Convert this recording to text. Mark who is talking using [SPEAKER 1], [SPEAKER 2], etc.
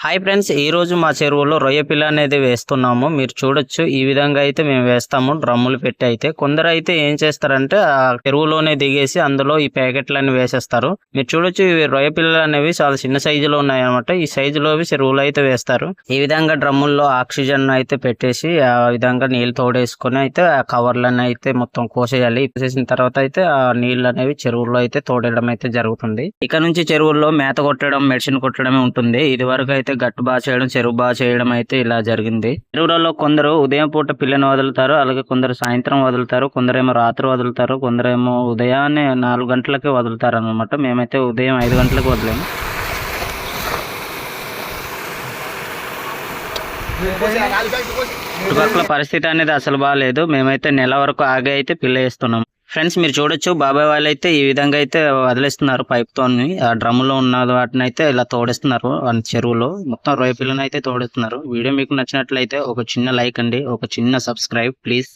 [SPEAKER 1] Hi friends, ఈ రోజు మా చెరువులో రొయ్య పిల్ల అనేది వేస్తున్నాము. మీరు చూడొచ్చు, ఈ విధంగా అయితే మేము వేస్తాము డ్రమ్ములు పెట్టి. అయితే కొందరు అయితే ఏం చేస్తారంటే ఆ చెరువులోనే దిగేసి అందులో ఈ ప్యాకెట్లన్నీ వేసేస్తారు. మీరు చూడొచ్చు, ఇవి రొయ్య పిల్లలు అనేవి చాలా చిన్న సైజులో ఉన్నాయి అనమాట. ఈ సైజులో చెరువులో అయితే వేస్తారు. ఈ విధంగా డ్రమ్ముల్లో ఆక్సిజన్ అయితే పెట్టేసి ఆ విధంగా నీళ్ళు తోడేసుకొని అయితే ఆ కవర్లను అయితే మొత్తం కోసేయాలి. కోసేసిన తర్వాత అయితే ఆ నీళ్ళు అనేవి చెరువుల్లో అయితే తోడేయడం అయితే జరుగుతుంది. ఇక నుంచి చెరువుల్లో మేత కొట్టడం, మెడిసిన్ కొట్టడమే ఉంటుంది. ఇది వరకు అయితే గట్టు బాగా చేయడం, చెరువు బాగా చేయడం అయితే ఇలా జరిగింది. చెరువులలో కొందరు ఉదయం పూట పిల్లని వదులుతారు, అలాగే కొందరు సాయంత్రం వదులుతారు, కొందరేమో రాత్రి వదులుతారు, కొందరేమో ఉదయాన్నే 4 గంటలకే వదులుతారు అనమాట. మేమైతే ఉదయం 5 గంటలకు వదిలేము. చుట్టుపక్కల పరిస్థితి అనేది అసలు బాగాలేదు. మేమైతే నెల వరకు ఆగి అయితే పిల్ల వేస్తున్నాం. ఫ్రెండ్స్, మీరు చూడొచ్చు, బాబాయ్ వాళ్ళు అయితే ఈ విధంగా అయితే వదిలేస్తున్నారు పైప్తో. ఆ డ్రమ్ములో ఉన్న వాటిని అయితే ఇలా తోడిస్తున్నారు. చెరువులో మొత్తం రొయ్య పిల్లని అయితే తోడిస్తున్నారు. వీడియో మీకు నచ్చినట్లయితే ఒక చిన్న లైక్ అండి, ఒక చిన్న సబ్స్క్రైబ్ ప్లీజ్.